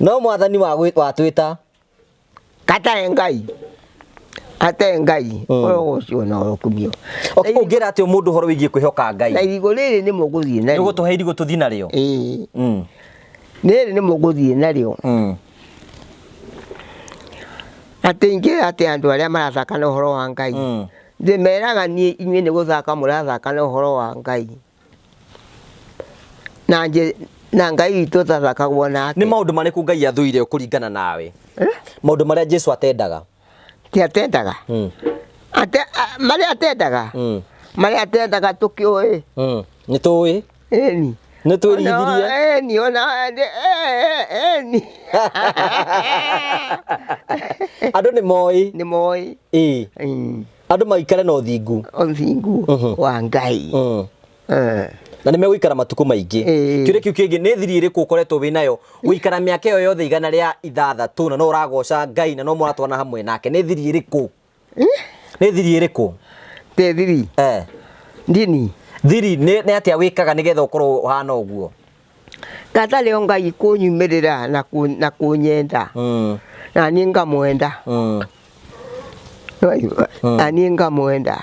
No Mwathani watwĩta Gatarĩ Ngai, hatarĩ Ngai ũhoro ũcio no ũkumio. Ũngĩra atĩ mũndũ ũhoro wĩgiĩ kwĩhoka Ngai, na irigũ rĩrĩ nĩ mũgũthiĩ narĩo, nĩgũtũhe irigũ tũthiĩ narĩo. Rĩrĩ nĩ mũgũthiĩ narĩo. Atĩ ingĩra atĩ andũ arĩa marathaka na ũhoro wa Ngai, ndĩmeraga niĩ inyuĩ nĩ gũthaka mũrathaka na ũhoro wa Ngai, na Ngai witũ tathakagwo nake. Nĩ maũndũ marĩkũ Ngai athũire kũringana nawe? Maũndũ marĩa Jesũ atendaga? Ti atendaga, marĩa atendaga tũkĩũĩ. Nĩtũĩ? Ĩni. Nĩtwĩrigithĩrie? Ĩni ona ĩni. Andũ nĩ moĩ? Nĩ moĩ. Andũ maikare na ũthingu wa Ngai. Na nĩ megũikara matukũ maingĩ. Kĩũria kĩu kĩngĩ, nĩ thiri ĩrĩkũ ũkoretwo wĩ nayo gũikara mĩaka ĩyo yothe 106 na no ũragoca Ngai na no mũratwarana hamwe nake? Nĩ thiri ĩrĩkũ? Nĩ thiri ĩrĩkũ? Te thiri? Ndini. Thiri nĩ atĩa wĩkaga nĩgetha ũkorwo ũhana ũguo? Gatarĩ o Ngai kũnyumĩrĩra na kũnyenda, na niĩ ngamwenda. Na niĩ ngamwenda.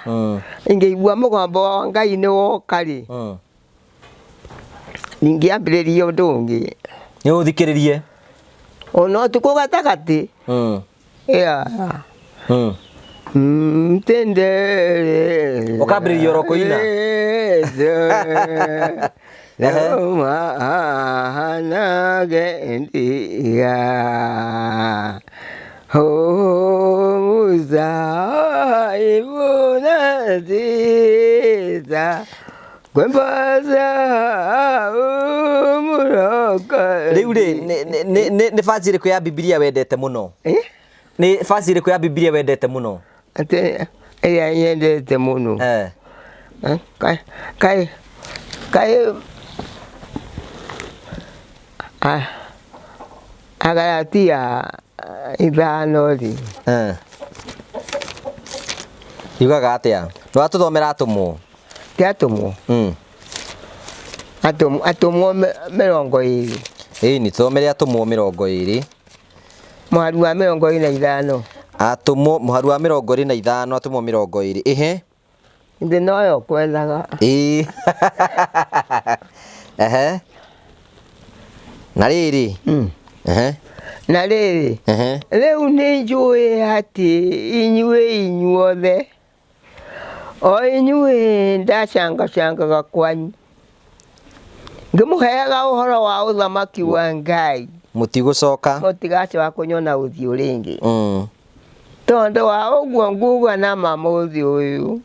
Ingĩigua mũgambo wa Ngai nĩ woka rĩ, ningĩambĩrĩria ũndũ ũngĩ. Nĩ ũthikĩrĩrie? Ona ũtukũ gatagatĩ. Tendere. Ũkambĩrĩria oro kũina? Rĩu rĩ, nĩ baci ĩrĩkũ ya Bibilia wendete mũno? Nĩ baci ĩrĩkũ ya Bibilia wendete mũno? Ĩrĩa nyendete mũno. Kaĩ Agalatia 5 rĩ. Yugaga atĩa? Nĩwatũthomera atũmwo? Ti atũmwo. Atũmwo 20. Ĩni tũthomere atũmwo 20. Mũhari wa 25. Atũmwo mũhari wa 25, atũmwo 20. Ĩhe. Ndĩ noyo kwendaga. Na rĩrĩ. Na rĩrĩ. Rĩu nĩ njũĩ atĩ inyuothe, o inyuĩ ndacangaga kwanyu, ngĩmũheaga ũhoro wa ũthamaki wa Ngai, mũtigacoka kũnyona ũthiũ rĩngĩ. Tondũ wa ũguo nguga na mũthĩ ũyũ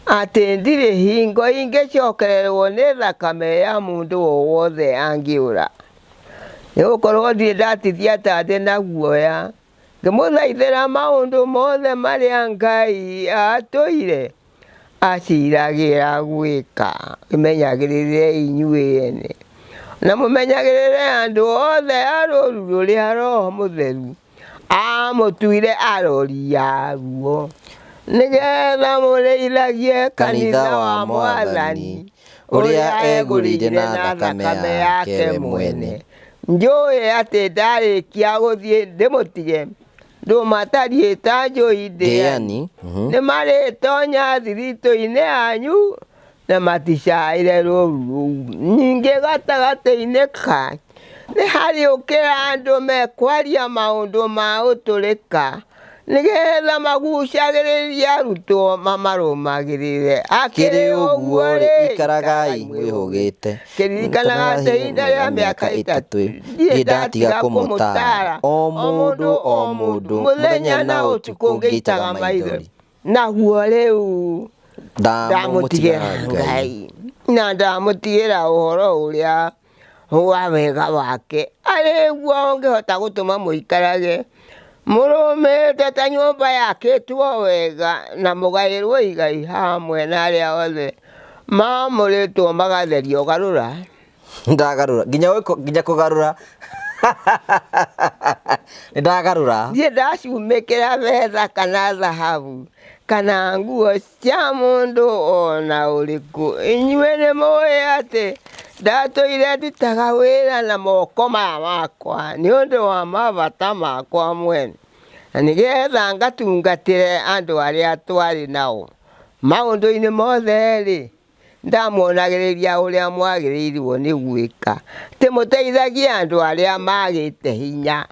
atĩ ndirĩ hingo ingĩcokererwo nĩ thakame ya mũndũ o wothe angĩũra. Nĩgũkorwo ndirĩ ndatithia ta ndĩ na guoya, ngĩmũthaithĩra maũndũ mothe marĩa Ngai atũire aciragĩra gwĩka. Imenyagĩrĩre inyuĩ ene na mũmenyagĩrĩre andũ othe a rũũru rũrĩa Roho Mũtheru amũtuire arori aruo, nĩgetha mũrĩithagie kanitha wa Mwathani ũrĩa egũrĩire na thakame yake mwene. Njũĩ atĩ ndarĩkia gũthiĩ ndĩmũtige, ndũmatariĩ ta njũi ndĩani, nĩ marĩtonya thiritũ-inĩ yanyu na maticaĩre rũũru rũu. Ningĩ gatagatĩ-inĩ kanyu nĩ harĩ ũkĩra andũ mekwaria maũndũ ma ũtũrĩka nĩgetha magucagĩrĩria arutwo mamarũmagĩrĩre. Akĩrĩ ũguo rĩ, ikaragai mwĩhũgĩte. Kĩririkanaga atĩ ihinda rĩa mĩaka ĩtatũ ndirĩ ndatiga kũmũtaara o mũndũ mũthenya na ũtukũ ngĩitaga maithori. Naguo rĩu ndamũtigĩra Ngai na ndamũtigĩra ũhoro ũrĩa wa wega wake, arĩ guo ũngĩhota gũtũma mũikarage mũrũmĩte ta nyũmba yakĩtwo wega na mũgaĩrwo igai hamwe na arĩa othe mamũrĩtwo magatherio. Garũra ndagarũra nginya kũgarũra ndagarũra ndiĩ ndacumĩkĩra betha kana thahabu kana nguo cia mũndũ ona ũrĩkũ. Inyuĩ nĩ mũĩ atĩ ndatũire ndutaga wĩra na moko maya makwa nĩ ũndũ wa mabata makwa mwene, na nĩgetha ngatungatĩre andũ arĩa twarĩ nao maũndũ-inĩ mothe rĩ, ndamuonagĩrĩria ũrĩa mwagĩrĩirwo nĩ gwĩka, atĩ mũteithagie andũ arĩa magĩte hinya,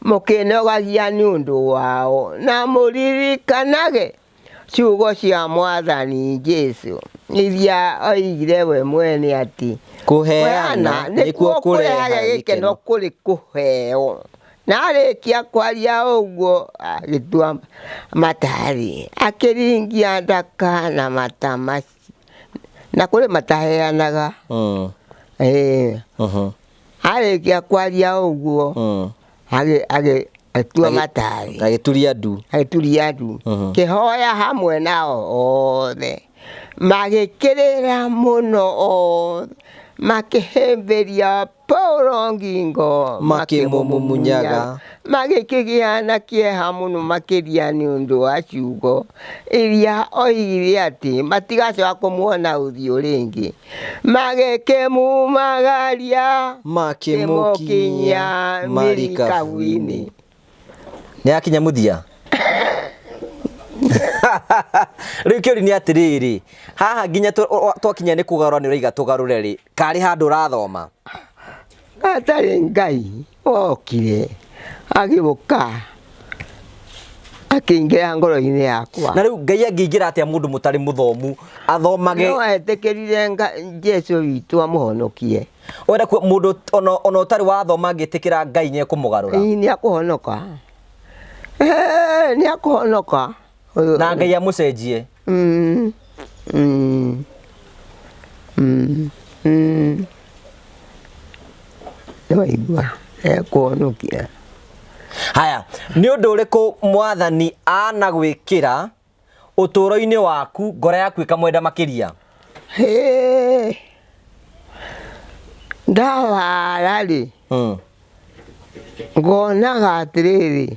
mũkĩnogagia nĩ ũndũ wao, na mũririkanage ciugo cia Mwathani Jesũ iria oigire we mwene atĩ kũheana nĩkuo kũrehaga gĩkeno kũrĩ kũheo. Na arĩkia kwaria ũguo agĩtua matarĩ, akĩringia ndaka na mata macio, na kũrĩ mataheanaga. Arĩkia kwaria ũguo agĩtua matarĩ, agĩturia ndu, kĩhoya hamwe nao othe, magĩkĩrĩra mũno othe, makĩhĩmbĩria Paulo ngingo, makĩmũmumunyaga, magĩkĩgĩa na kĩeha mũno makĩria nĩ ũndũ wa ciugo iria oigire atĩ matigacoka kũmuona ũthiũ rĩngĩ, magĩkĩmumagaria makĩmũkinyia marikabu-inĩ. Nĩ akinya mũthia. Rĩu kĩũria nĩ atĩrĩrĩ, haha nginya twakinya nĩ kũgarũra nĩ ũraiga tũgarũre rĩ, karĩ handũ ũrathoma? Atarĩ Ngai okire agĩũka akĩingĩra ngoro-inĩ yakwa. Na rĩu Ngai angĩingĩra atĩa mũndũ mũtarĩ mũthomu athomage? No etĩkĩrire Jesũ witũ amũhonokie. Wenda mũndũ ona ũtarĩ wathoma angĩtĩkĩra Ngai nĩ ekũmũgarũra? Nĩ akũhonoka, nĩ akũhonoka na Ngai amũcenjie. Nĩwaigua ekũhonokia. Haya, nĩ ũndũ ũrĩkũ Mwathani anagwĩkĩra ũtũũro-inĩ waku ngoro yaku ĩkamwenda makĩria? Ndawara rĩ, ngonaga atĩrĩrĩ,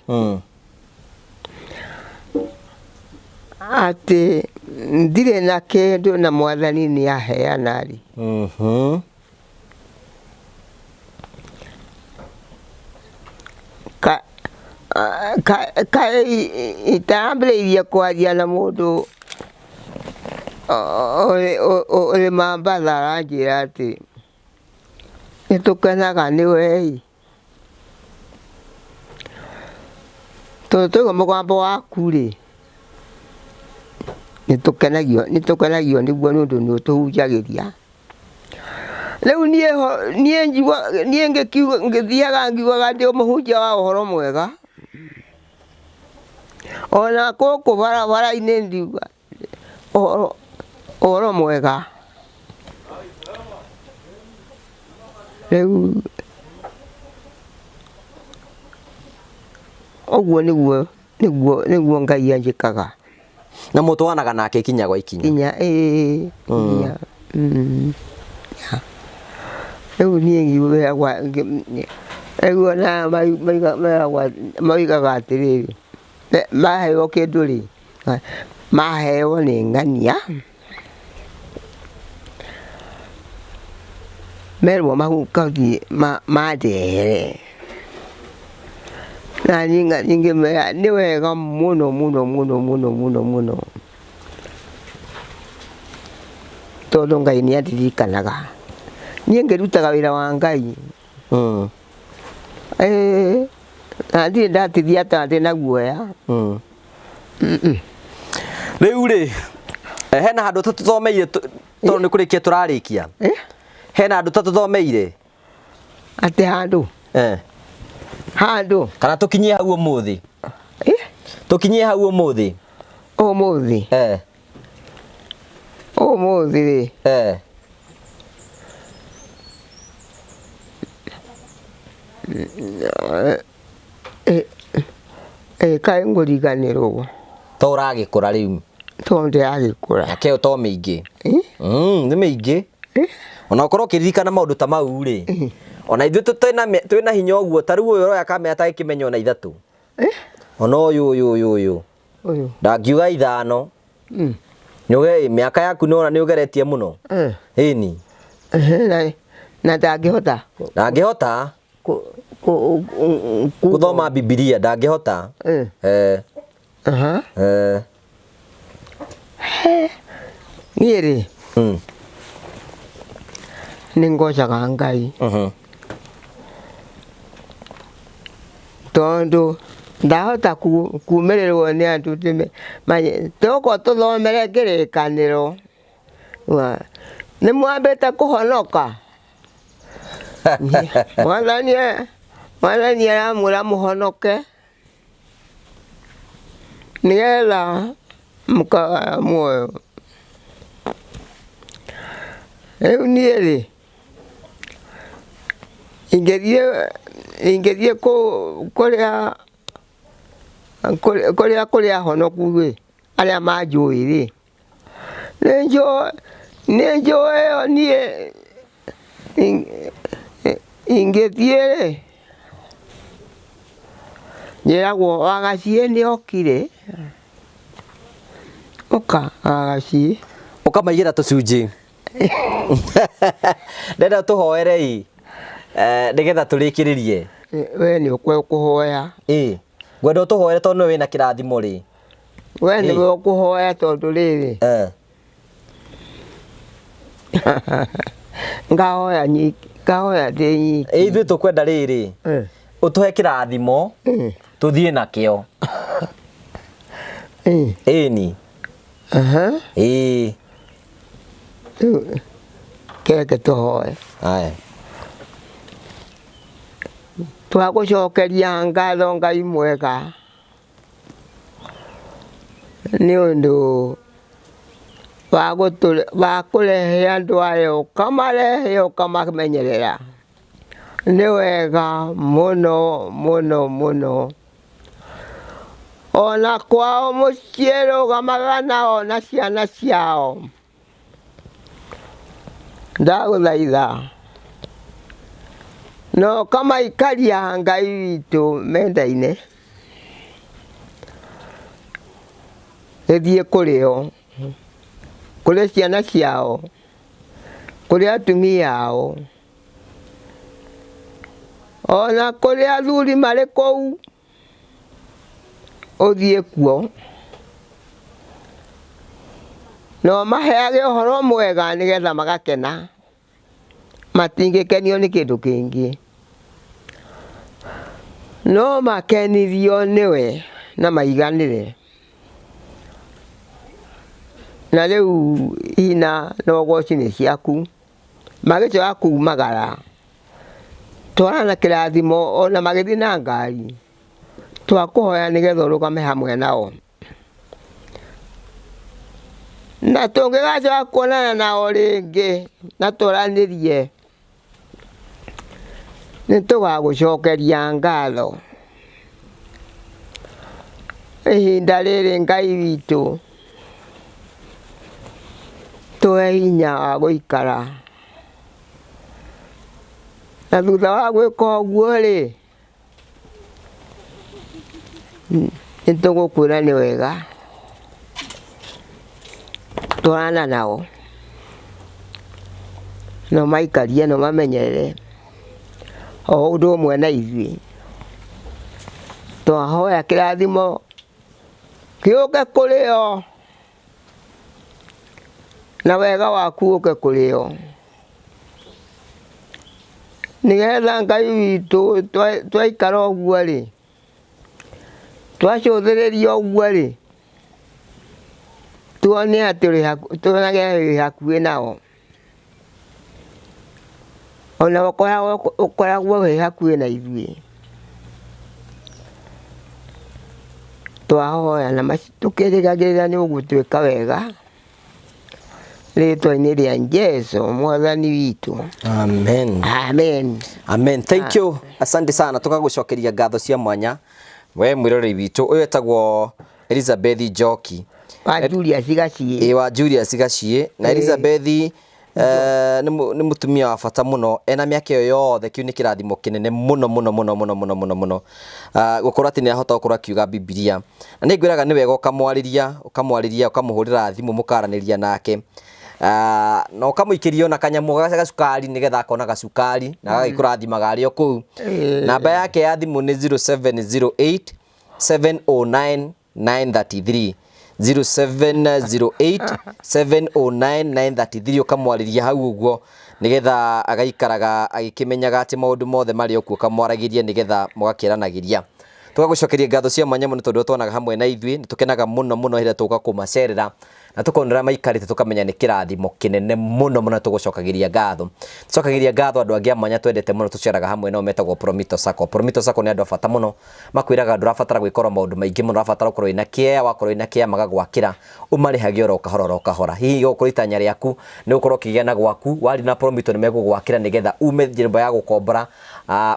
atĩ ndirĩ na kĩndũ na Mwathani nĩ aheana rĩ, itambĩrĩirie kwaria na mũndũ ũrĩ Mambatha aranjĩra atĩ nĩtũkenaga nĩ wei, tondũ twaigua mũgambo waku rĩ, nĩtũkenagio nĩguo nĩ ũndũ nĩ ũtũhunjagĩria. Rĩu niĩ ngĩthiaga ngiugaga ndĩ mũhunjia wa ũhoro mwega, ona gũkũ barabara-inĩ ndiuga ũhoro mwega. Rĩu ũguo nĩguo Ngai anjĩkaga. Na mũtwanaga nake ikinya gwa ikinya? Ikinya, rĩu niĩ ngiugaga, rĩu ona maugaga atĩrĩrĩ, maheo kĩndũ rĩ, maheo nĩ ng'ania, merwo magathiĩ mandehere, na niĩ ngĩmera nĩ wega mũno mũno mũno mũno mũno mũno, tondũ Ngai nĩ andirikanaga. Niĩ ngĩrutaga wĩra wa Ngai, na ndi ndatithia tande na guoya. Riu ri hena handu tuthomeire to ni kurikia turarikia. Hena handu tuthomeire. Ate handu. Handu. Kana tukinyie hau umuthi. Tukinyie hau umuthi. Umuthi. Umuthi ri. Kai nguriganirwo. To uragikura riu. To ndiragikura. Akeo to miingi. Ni miingi. Ona ukorwo kiririkana maundu ta mau ri. Ona ithu twina hinya uguo ta riu uyu roya kamera ta ikimenya ona ithatu. Ona uyu. Ndakiuga 5. Nyuge miaka yaku nona ni ugeretie muno. Ini. Na ndangihota. Ndangihota? Kuthoma Biblia ndangihota. Niĩ nĩ ngocaga Ngai tondu ndahota kuumirĩrwo nĩ andũ tũgũkorwo tũthomere kĩrĩkanĩro nĩ mwambĩte kũhonoka. Mwathani aramwĩra mũhonoke nĩgetha mũkagaya muoyo. Rĩu niĩ rĩ ingĩthiĩ kũrĩa ahonoku rĩ arĩa manjũĩ rĩ nĩ njũĩ ĩyo niĩ ingĩthiĩ rĩ njĩragwo Wagaciĩ nĩokire. Ũka Wagaciĩ. Ũkamaigĩra tũcunjĩ. Ndenda tuhoere nigetha turikiririe. We nĩ ũkũhoya. Ngwenda tuhoere tondu wĩna kĩrathimo rĩ. We nĩ ũkũhoya tondu rĩrĩ. Ngahoya ndĩ nyiki. Ithuĩ tũkwenda rĩrĩ. Ũtũhe kĩrathimo tũthiĩ nakĩo. Ĩni. Keke tũhoe. Twagũcokeria ngatho Ngai mwega nĩ ũndũ wa kũrehe andũ aya ũkamarehe ũkamamenyerera. Nĩ wega mũno mũno mũno. Ona kwao mũciĩ rũgamaga nao na ciana ciao. Ndagũthaitha no kamaikaria Ngai witũ menda-inĩ gĩthiĩ kũrĩo, kũrĩ ciana ciao, kũrĩ atumia ao, ona kũrĩ athuri marĩ kũu. Ũthiĩ kuo no maheage ũhoro mwega nĩgetha magakena, matingĩkenio nĩ kĩndũ kĩngĩ, no makenithio nĩwe na maiganĩre. Na rĩu ina no goci nĩ ciaku magĩcoka kumagara twarana kĩrathimo ona magĩthiĩ na ngari twakũhoya nĩgetha ũrũgame hamwe nao. Na tũngĩgacoka kuonana nao rĩngĩ na tũranĩrie nĩ tũgagũcokeria ngatho. Ihinda rĩrĩ Ngai witũ tũhe hinya wa gũikara, na thutha wa gwĩka ũguo rĩ nĩ tũgũkwĩra nĩ wega twarana nao no maikarie no mamenyerere o ũndũ ũmwe na ithuĩ. Twahoya kĩrathimo gĩũke kũrĩ o na wega waku ũke kũrĩ o. nigetha Ngai witũ twaikara ũguo rĩ, twacũthĩrĩria ũguo rĩ, tuone atĩ tũrĩ hakuhĩ nao, ona ũkoragwo wĩ hakuhĩ na ithuĩ, twahoya na tũkĩrĩgagĩrĩra nĩ ũgũtwĩka wega rĩtwa-inĩ rĩa Jesũ mwathani witũ. Amen. Amen. Amen. Thank you. Asante sana. Tukagucokeria ngatho cia mwanya. We mwirori witũ ũyũ etagwo Elizabeth Njoki wa Julius Gaciĩ. Wa Julius Gaciĩ na Elizabeth nĩ mutumia wa bata mũno ena mĩaka ĩyo yothe. Kĩu nĩ kĩrathimo kĩnene mũno mũno mũno mũno mũno mũno mũno gũkorwo atĩ nĩ ahota gũkorwo akiuga Biblia, na nĩ ngwĩraga nĩ wega ũkamwarĩria ũkamũhũrĩra thimũ mũkaranĩria nake na ũkamũikĩria ona kanyamũ gacukari nĩgetha akona gacukari na agagĩkũrathimaga arĩ o kũu. Namba yake ya thimũ nĩ 0708 709 933 0708 709 933. Ũkamwarĩria hau ũguo nĩgetha agaikaraga agĩkĩmenyaga atĩ maũndũ mothe marĩ o kuo, ũkamwaragĩria nĩgetha mũgakĩranagĩria. Tugagucokeria ngatho cia mwanya mũno tondũ twonaga hamwe na ithuĩ, nĩ tũkenaga mũno mũno hĩndĩ tũka kũmacerera na tukonera maikarĩte tukamenya nĩ kĩrathimo kĩnene mũno mũno. Tũgucokagĩria ngatho, tucokagĩria ngatho andũ angĩ a mwanya twendete mũno tũceraga hamwe nao metagwo Promito Sacco. Promito Sacco nĩ andũ a bata mũno, makwĩraga ndũrabatara gwĩkora maũndũ maingĩ mũno, ũrabatara gũkorwo wĩna kĩea, wakorwo wĩna kĩea magagwakĩra, ũmarĩhagia oro kahora oro kahora. Hihi gũkorwo itanya rĩaku nĩ gũkorwo ũkĩgĩa na gwaku, wari na Promito nĩ megũgwakĩra nĩgetha ume njĩra ya gũkombora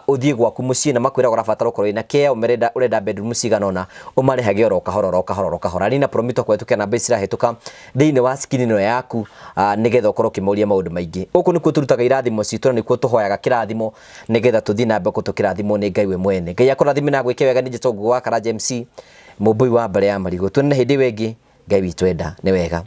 ũthiĩ gwaku mũciĩ, na makwĩraga ũrabatara gũkorwo wĩna kĩea, ũrenda bedroom cigana ũna, ũmarĩhagia oro kahora oro kahora oro kahora. Nina Promito kũhetũkia namba ici irahĩtũka thĩinĩ wa skrini ĩno yaku nĩgetha ũkorwo ũkĩmoria maũndũ maingĩ. Gũkũ nĩkuo tũrutaga irathimo citũ na nĩkuo tũhoyaga kĩrathimo nĩgetha tũthiĩ na mbere gũtũkĩrathimo nĩ Ngai we mwene. Ngai akũrathime na gwĩke wega. Nĩ Jesũ wa Karanja MC, mũmbui wa mbere ya marigũ. Tuonane hĩndĩ ĩyo ĩngĩ. Ngai witũ enda nĩ wega.